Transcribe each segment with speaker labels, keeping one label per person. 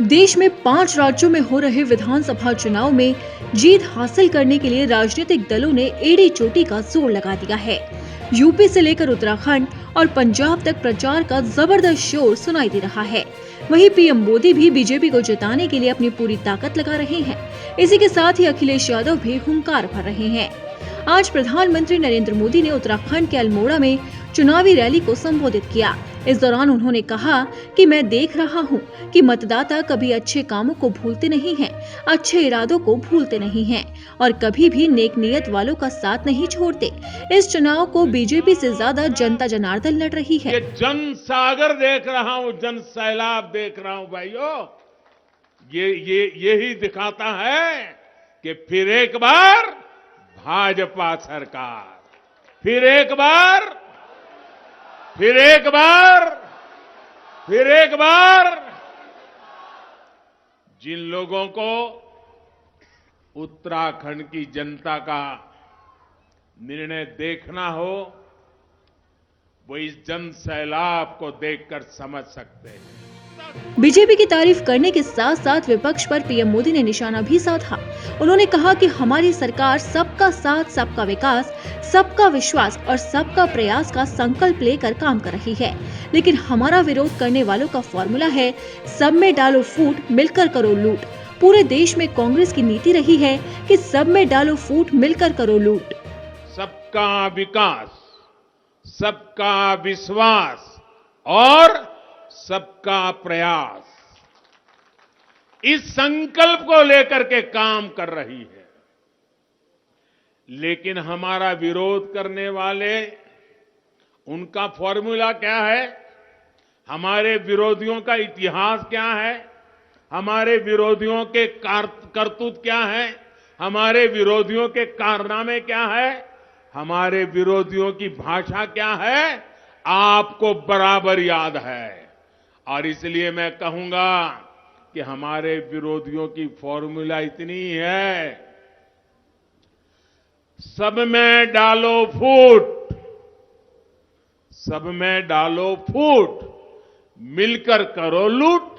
Speaker 1: देश में 5 राज्यों में हो रहे विधानसभा चुनाव में जीत हासिल करने के लिए राजनीतिक दलों ने एड़ी चोटी का जोर लगा दिया है। यूपी से लेकर उत्तराखंड और पंजाब तक प्रचार का जबरदस्त शोर सुनाई दे रहा है। वहीं पीएम मोदी भी बीजेपी को जिताने के लिए अपनी पूरी ताकत लगा रहे हैं। इसी के साथ ही अखिलेश यादव भी हुंकार भर रहे हैं। आज प्रधानमंत्री नरेंद्र मोदी ने उत्तराखंड के अल्मोड़ा में चुनावी रैली को संबोधित किया। इस दौरान उन्होंने कहा कि मैं देख रहा हूं कि मतदाता कभी अच्छे कामों को भूलते नहीं हैं, अच्छे इरादों को भूलते नहीं हैं और कभी भी नेक नियत वालों का साथ नहीं छोड़ते। इस चुनाव को बीजेपी से ज्यादा जनता जनार्दन लड़ रही है।
Speaker 2: ये जन सागर देख रहा हूं, जन सैलाब देख रहा हूं भाइयों। यही दिखाता है कि फिर एक बार भाजपा सरकार, फिर एक बार जिन लोगों को उत्तराखंड की जनता का निर्णय देखना हो, वो इस जन सैलाब को देखकर समझ सकते हैं।
Speaker 1: बीजेपी की तारीफ करने के साथ साथ विपक्ष पर पीएम मोदी ने निशाना भी साधा। उन्होंने कहा कि हमारी सरकार सबका साथ, सबका विकास, सबका विश्वास और सबका प्रयास का संकल्प लेकर काम कर रही है। लेकिन हमारा विरोध करने वालों का फॉर्मूला है सब में डालो फूट, मिलकर करो लूट। पूरे देश में कांग्रेस की नीति रही है कि सब में डालो फूट, मिलकर करो लूट।
Speaker 2: सबका विकास, सबका विश्वास और सबका प्रयास, इस संकल्प को लेकर के काम कर रही है। लेकिन हमारा विरोध करने वाले, उनका फॉर्मूला क्या है, हमारे विरोधियों का इतिहास क्या है, हमारे विरोधियों के करतूत क्या है, हमारे विरोधियों के कारनामे क्या है, हमारे विरोधियों की भाषा क्या है, आपको बराबर याद है। और इसलिए मैं कहूंगा कि हमारे विरोधियों की फॉर्मूला इतनी है, सब में डालो फूट, सब में डालो फूट, मिलकर करो लूट।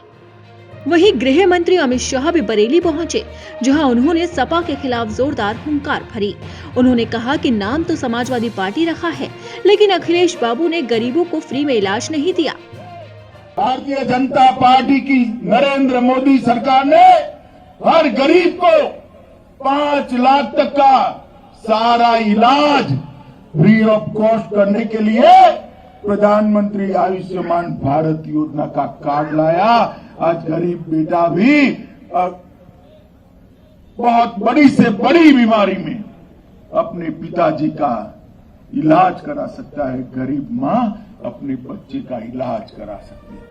Speaker 1: वहीं गृह मंत्री अमित शाह भी बरेली पहुंचे, जहां उन्होंने सपा के खिलाफ जोरदार हुंकार भरी। उन्होंने कहा कि नाम तो समाजवादी पार्टी रखा है, लेकिन अखिलेश बाबू ने गरीबों को फ्री में इलाज नहीं दिया।
Speaker 3: भारतीय जनता पार्टी की नरेंद्र मोदी सरकार ने हर गरीब को 5 लाख तक का सारा इलाज फ्री ऑफ कॉस्ट करने के लिए प्रधानमंत्री आयुष्मान भारत योजना का कार्ड लाया। आज गरीब बेटा भी बहुत बड़ी से बड़ी बीमारी में अपने पिताजी का इलाज करा सकता है, गरीब मां अपने बच्चे का इलाज करा सकती है।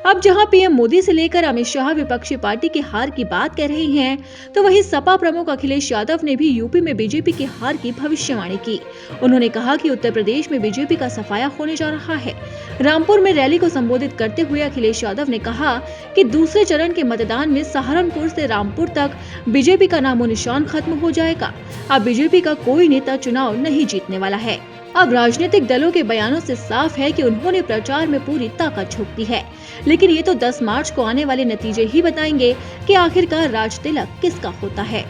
Speaker 1: अब जहां पीएम मोदी से लेकर अमित शाह विपक्षी पार्टी की हार की बात कह रही हैं, तो वहीं सपा प्रमुख अखिलेश यादव ने भी यूपी में बीजेपी की हार की भविष्यवाणी की। उन्होंने कहा कि उत्तर प्रदेश में बीजेपी का सफाया होने जा रहा है। रामपुर में रैली को संबोधित करते हुए अखिलेश यादव ने कहा कि दूसरे चरण के मतदान में सहारनपुर से रामपुर तक बीजेपी का नामो निशान खत्म हो जाएगा। अब बीजेपी का कोई नेता चुनाव नहीं जीतने वाला है। अब राजनीतिक दलों के बयानों से साफ है कि उन्होंने प्रचार में पूरी ताकत झोंक दी है। लेकिन ये तो 10 मार्च को आने वाले नतीजे ही बताएंगे कि आखिरकार राज तिलक किसका होता है।